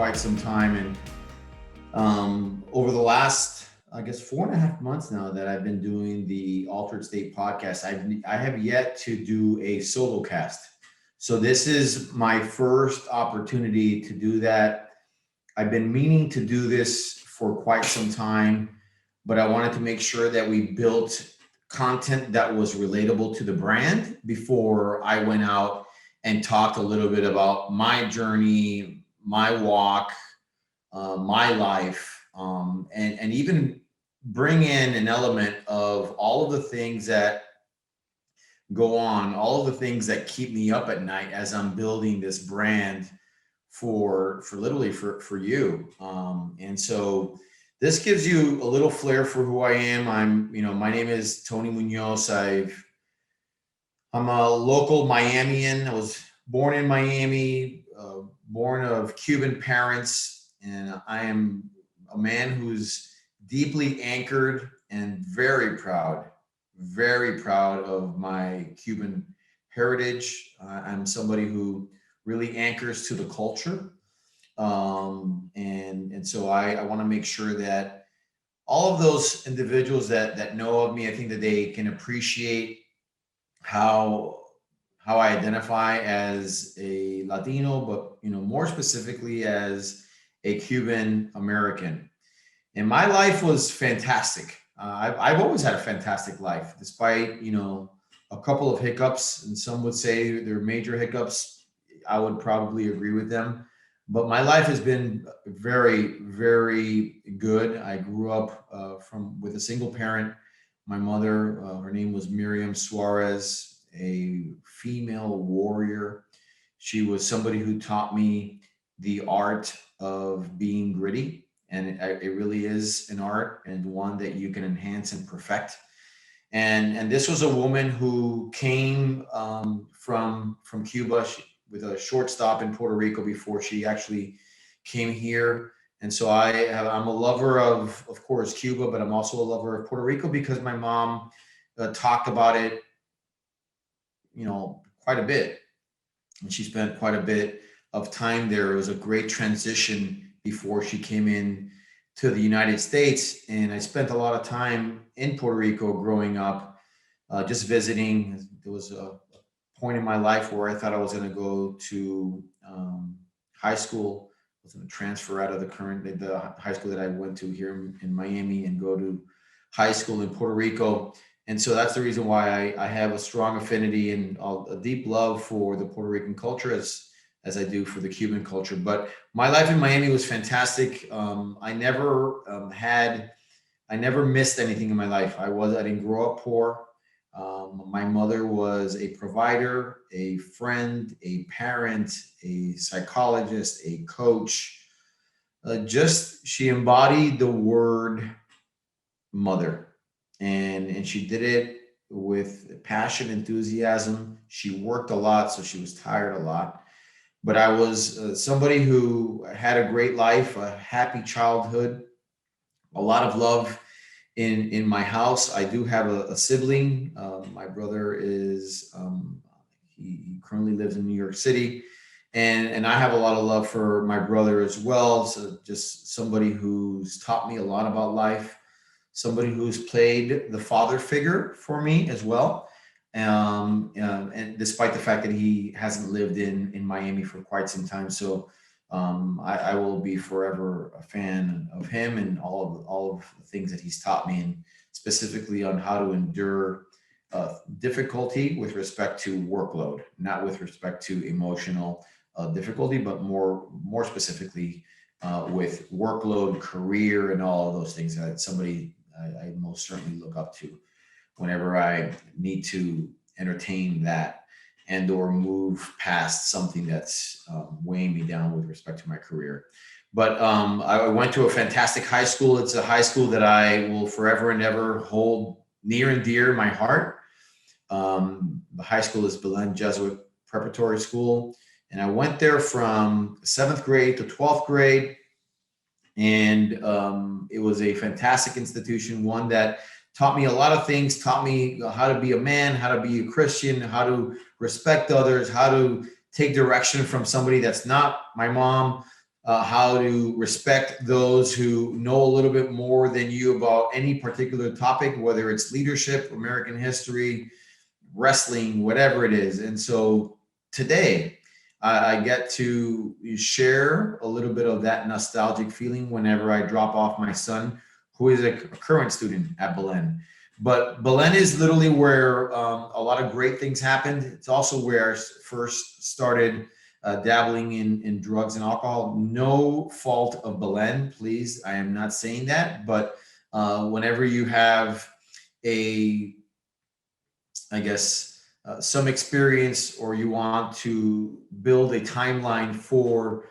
quite some time. And over the last, I guess, 4.5 months now that I've been doing the Altered State podcast, I have yet to do a solo cast. So this is my first opportunity to do that. I've been meaning to do this for quite some time, but I wanted to make sure that we built content that was relatable to the brand before I went out and talked a little bit about my journey, my walk, my life, and even bring in an element of all of the things that go on, all of the things that keep me up at night as I'm building this brand for literally for you. And so this gives you a little flair for who I am. My name is Tony Munoz. I'm a local Miamian. I was born in Miami, born of Cuban parents, and I am a man who's deeply anchored and very proud of my Cuban heritage. I'm somebody who really anchors to the culture. And so I want to make sure that all of those individuals that know of me, I think that they can appreciate how I identify as a Latino, but more specifically as a Cuban American. And my life was fantastic. I've always had a fantastic life, despite a couple of hiccups, and some would say they're major hiccups. I would probably agree with them, but my life has been very, very good. I grew up with a single parent. My mother, her name was Miriam Suarez, a female warrior. She was somebody who taught me the art of being gritty. And it really is an art, and one that you can enhance and perfect. And this was a woman who came from Cuba with a short stop in Puerto Rico before she actually came here. And so I'm a lover of course, Cuba, but I'm also a lover of Puerto Rico because my mom talked about it, quite a bit. And she spent quite a bit of time there. It was a great transition before she came in to the United States. And I spent a lot of time in Puerto Rico growing up, just visiting. There was a point in my life where I thought I was going to go to high school. I was going to transfer out of the high school that I went to here in Miami and go to high school in Puerto Rico. And so that's the reason why I have a strong affinity and a deep love for the Puerto Rican culture as I do for the Cuban culture. But my life in Miami was fantastic. I never missed anything in my life. I didn't grow up poor. My mother was a provider, a friend, a parent, a psychologist, a coach. She embodied the word mother. And she did it with passion, enthusiasm. She worked a lot, so she was tired a lot. But I was somebody who had a great life, a happy childhood, a lot of love in my house. I do have a sibling. My brother he currently lives in New York City, and I have a lot of love for my brother as well. So just somebody who's taught me a lot about life, somebody who's played the father figure for me as well. And despite the fact that he hasn't lived in Miami for quite some time. So I will be forever a fan of him and all of the things that he's taught me, and specifically on how to endure difficulty with respect to workload, not with respect to emotional difficulty, but more specifically with workload, career, and all of those things. That somebody I most certainly look up to whenever I need to entertain that and or move past something that's weighing me down with respect to my career. But I went to a fantastic high school. It's a high school that I will forever and ever hold near and dear in my heart. The high school is Belen Jesuit Preparatory School. And I went there from 7th grade to 12th grade. And it was a fantastic institution, one that taught me a lot of things, taught me how to be a man, how to be a Christian, how to respect others, how to take direction from somebody that's not my mom, how to respect those who know a little bit more than you about any particular topic, whether it's leadership, American history, wrestling, whatever it is. And so today, I get to share a little bit of that nostalgic feeling whenever I drop off my son, who is a current student at Belen. But Belen is literally where a lot of great things happened. It's also where I first started dabbling in drugs and alcohol. No fault of Belen, please. I am not saying that. But whenever you have a I guess, some experience, or you want to build a timeline for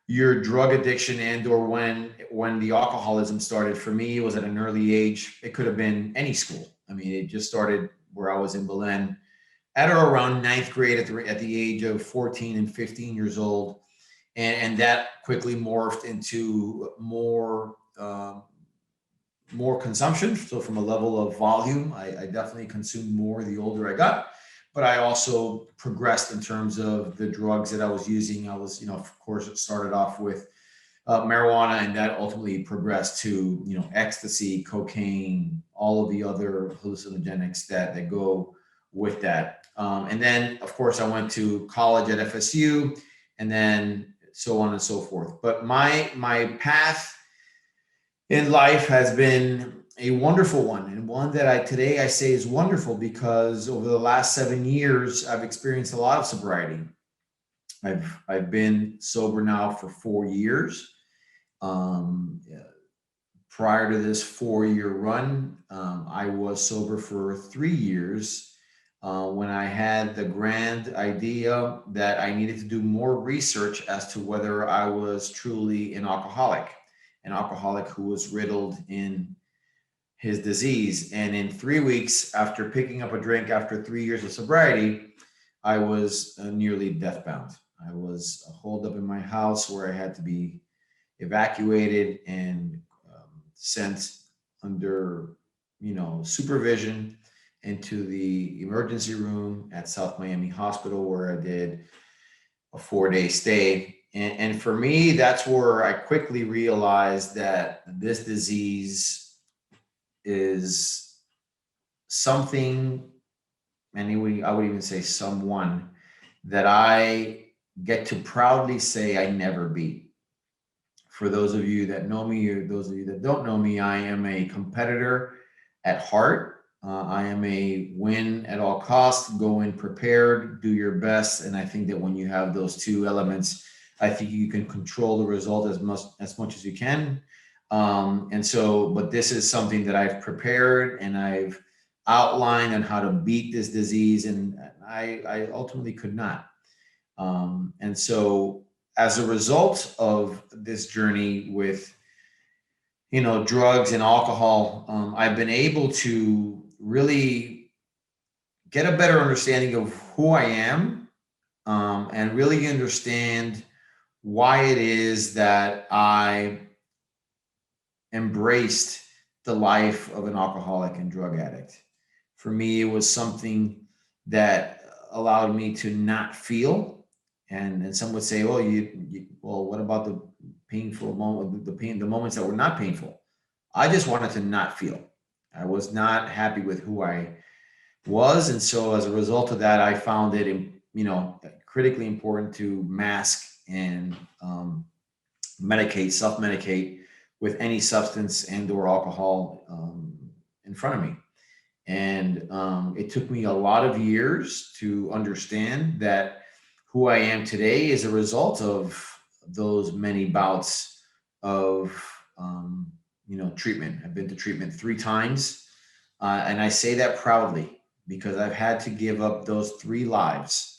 your drug addiction and or when the alcoholism started. For me, it was at an early age. It could have been any school. I mean, it just started where I was in Belen at or around ninth grade at the age of 14 and 15 years old. And that quickly morphed into more consumption. So from a level of volume, I definitely consumed more the older I got, but I also progressed in terms of the drugs that I was using. I was, of course, it started off with marijuana, and that ultimately progressed to, ecstasy, cocaine, all of the other hallucinogenics that go with that. And then, of course, I went to college at FSU, and then so on and so forth. But my path in life has been a wonderful one, and one that I say is wonderful because over the last 7 years I've experienced a lot of sobriety. I've been sober now for 4 years. Yeah, prior to this 4 year run, I was sober for 3 years when I had the grand idea that I needed to do more research as to whether I was truly an alcoholic who was riddled in his disease. And in 3 weeks after picking up a drink after 3 years of sobriety, I was nearly deathbound. I was holed up in my house where I had to be evacuated and sent under, supervision into the emergency room at South Miami Hospital, where I did a 4 day stay. And for me, that's where I quickly realized that this disease is something, and I would even say someone, that I get to proudly say I never beat. For those of you that know me, or those of you that don't know me, I am a competitor at heart. I am a win at all costs, go in prepared, do your best. And I think that when you have those two elements, I think you can control the result as much as you can. But this is something that I've prepared and I've outlined on how to beat this disease, and I ultimately could not. And so as a result of this journey with, drugs and alcohol, I've been able to really get a better understanding of who I am, and really understand why it is that I embraced the life of an alcoholic and drug addict. For me, it was something that allowed me to not feel. And some would say, "Oh, well, what about the painful moment, the moments that were not painful?" I just wanted to not feel. I was not happy with who I was, and so as a result of that, I found it, critically important to mask and self-medicate with any substance and or alcohol in front of me. And it took me a lot of years to understand that who I am today is a result of those many bouts of, treatment. I've been to treatment 3 times. And I say that proudly because I've had to give up those 3 lives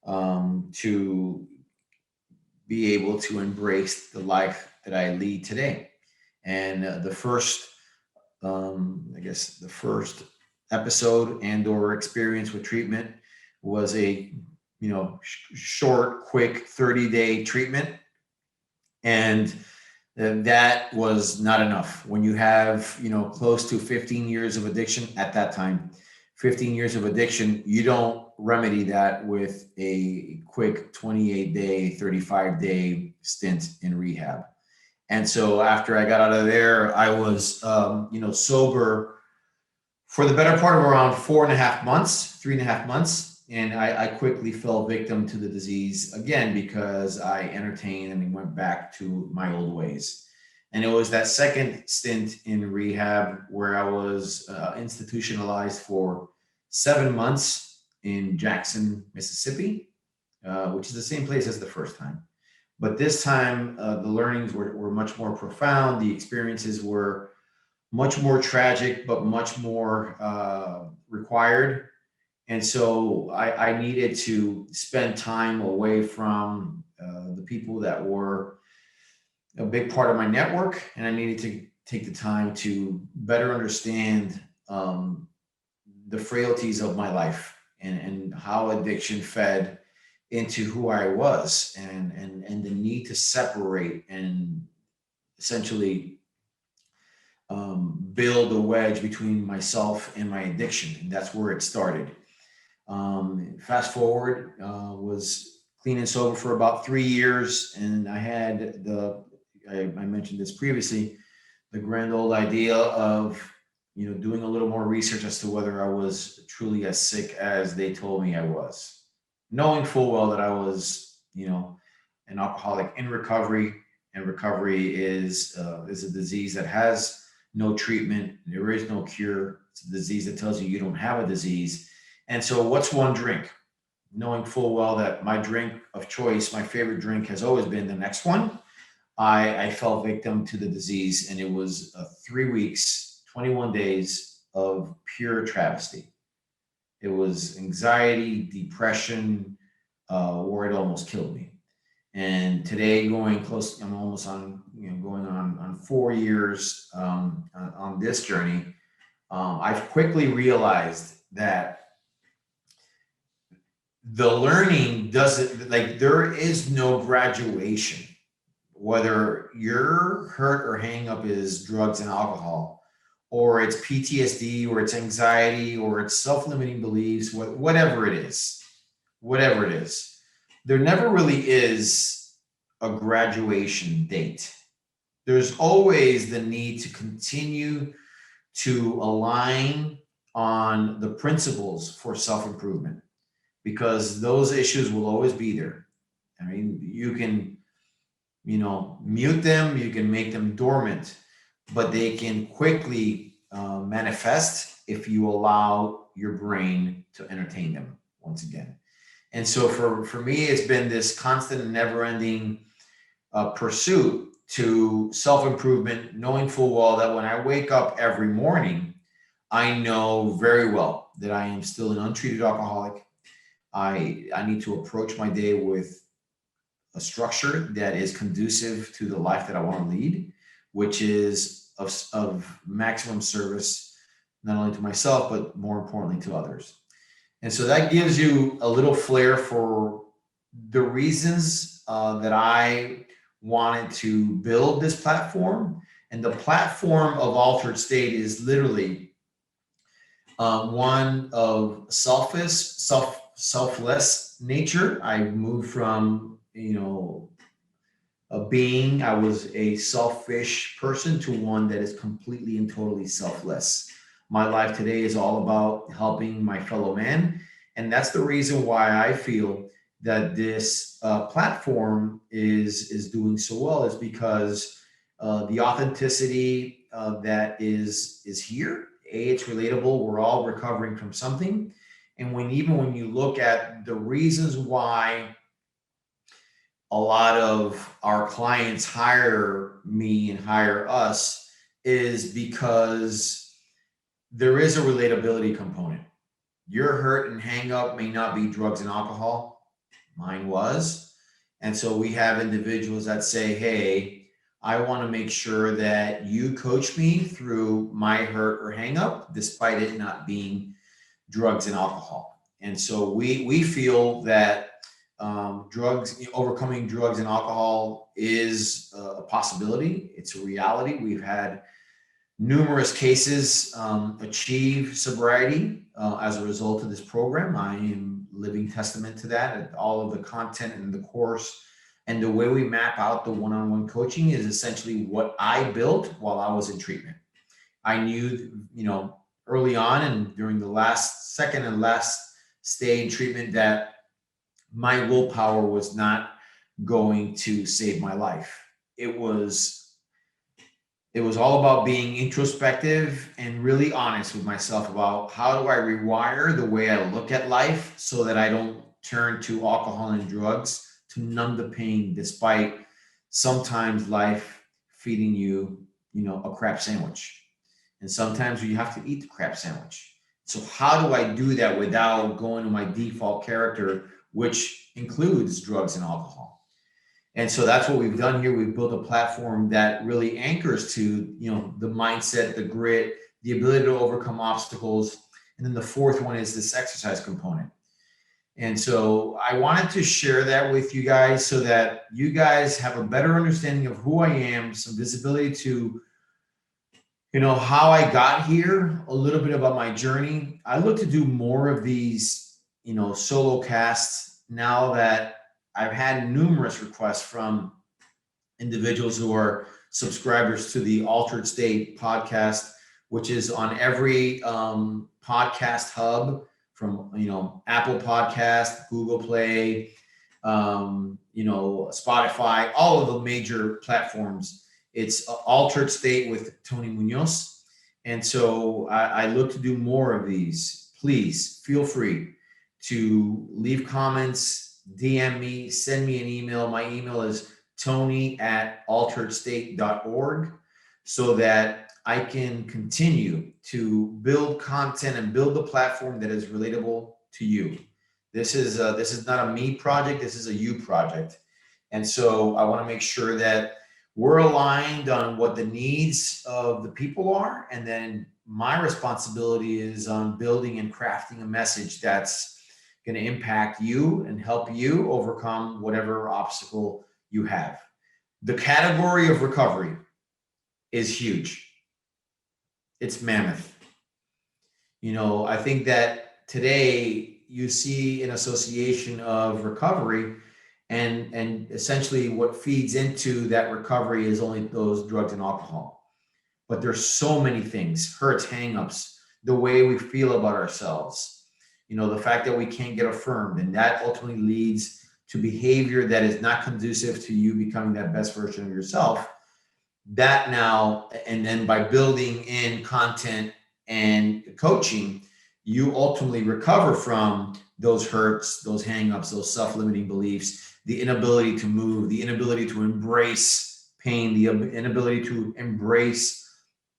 to be able to embrace the life that I lead today. And the first episode and or experience with treatment was a short, quick 30-day treatment, and that was not enough. When you have close to 15 years of addiction at that time, 15 years of addiction, you don't remedy that with a quick 28-day, 35-day stint in rehab. And so after I got out of there, I was, sober for the better part of around 4.5 months, 3.5 months. And I quickly fell victim to the disease again because I entertained and went back to my old ways. And it was that second stint in rehab where I was institutionalized for 7 months in Jackson, Mississippi, which is the same place as the first time. But this time, the learnings were much more profound. The experiences were much more tragic, but much more required. And so I needed to spend time away from the people that were a big part of my network. And I needed to take the time to better understand the frailties of my life and how addiction fed into who I was and the need to separate and essentially build a wedge between myself and my addiction. And that's where it started. Fast forward, was clean and sober for about 3 years. And I had I mentioned this previously, the grand old idea of, doing a little more research as to whether I was truly as sick as they told me I was, knowing full well that I was, an alcoholic in recovery. And recovery is a disease that has no treatment. There is no cure. It's a disease that tells you don't have a disease. And so what's one drink? Knowing full well that my drink of choice, my favorite drink, has always been the next one. I fell victim to the disease, and it was 3 weeks, 21 days of pure travesty. It was anxiety, depression, where it almost killed me. And today, I'm almost on, going on 4 years on this journey. I've quickly realized that the learning doesn't, like, there is no graduation, whether your hurt or hang up is drugs and alcohol, or it's PTSD, or it's anxiety, or it's self-limiting beliefs, whatever it is, there never really is a graduation date. There's always the need to continue to align on the principles for self-improvement, because those issues will always be there. I mean, you can, mute them, you can make them dormant, but they can quickly manifest if you allow your brain to entertain them once again. And so for me, it's been this constant and never-ending pursuit to self-improvement, knowing full well that when I wake up every morning, I know very well that I am still an untreated alcoholic. I need to approach my day with a structure that is conducive to the life that I want to lead, which is of maximum service, not only to myself, but more importantly to others. And so that gives you a little flair for the reasons that I wanted to build this platform. And the platform of Altered State is literally one of selfless nature. I moved from, I was a selfish person to one that is completely and totally selfless. My life today is all about helping my fellow man. And that's the reason why I feel that this platform is doing so well, is because the authenticity that is here. It's relatable. We're all recovering from something. And when you look at the reasons why a lot of our clients hire me and hire us, is because there is a relatability component. Your hurt and hang up may not be drugs and alcohol. Mine was. And so we have individuals that say, hey, I want to make sure that you coach me through my hurt or hang up, despite it not being drugs and alcohol. And so we feel that overcoming drugs and alcohol is a possibility. It's a reality. We've had numerous cases achieve sobriety as a result of this program. I am living testament to that. And all of the content and the course And the way we map out the one-on-one coaching is essentially what I built while I was in treatment. I knew, early on and during the second and last stay in treatment that my willpower was not going to save my life. It was all about being introspective and really honest with myself about how do I rewire the way I look at life so that I don't turn to alcohol and drugs to numb the pain, despite sometimes life feeding you, a crap sandwich. And sometimes you have to eat the crap sandwich. So how do I do that without going to my default character, which includes drugs and alcohol? And so that's what we've done here. We've built a platform that really anchors to, the mindset, the grit, the ability to overcome obstacles. And then the fourth one is this exercise component. And so I wanted to share that with you guys so that you guys have a better understanding of who I am, some visibility to, how I got here, a little bit about my journey. I look to do more of these, solo casts now that I've had numerous requests from individuals who are subscribers to the Altered State podcast, which is on every podcast hub from, Apple Podcast, Google Play, Spotify, all of the major platforms. It's Altered State with Tony Munoz. And so I look to do more of these. Please feel free to leave comments, DM me, send me an email. My email is tony@alteredstate.org so that I can continue to build content and build the platform that is relatable to you. This is not a me project. This is a you project. And so I want to make sure that we're aligned on what the needs of the people are. And then my responsibility is on building and crafting a message that's going to impact you and help you overcome whatever obstacle you have. The category of recovery is huge. It's mammoth. I think that today you see an association of recovery and essentially what feeds into that recovery is only those drugs and alcohol. But there's so many things, hurts, hangups, the way we feel about ourselves, the fact that we can't get affirmed, and that ultimately leads to behavior that is not conducive to you becoming that best version of yourself. That now, and then by building in content and coaching, you ultimately recover from those hurts, those hangups, those self-limiting beliefs, the inability to move, the inability to embrace pain, the inability to embrace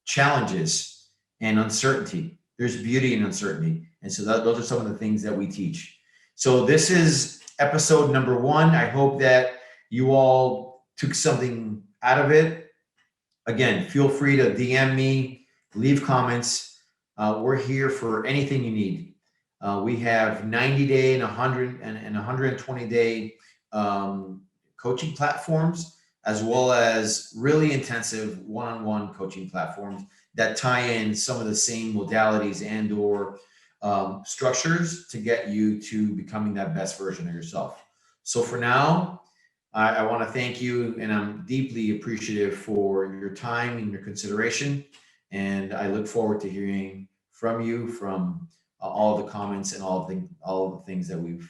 challenges and uncertainty. There's beauty in uncertainty. And so those are some of the things that we teach. So this is episode number 1. I hope that you all took something out of it. Again, feel free to DM me, leave comments. We're here for anything you need. We have 90-day and 120-day coaching platforms, as well as really intensive one-on-one coaching platforms that tie in some of the same modalities and or structures to get you to becoming that best version of yourself. So for now, I want to thank you, and I'm deeply appreciative for your time and your consideration. And I look forward to hearing from you, from all the comments and all of the things that we've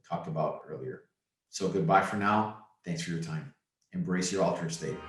talked about earlier. So goodbye for now. Thanks for your time. Embrace your altered state.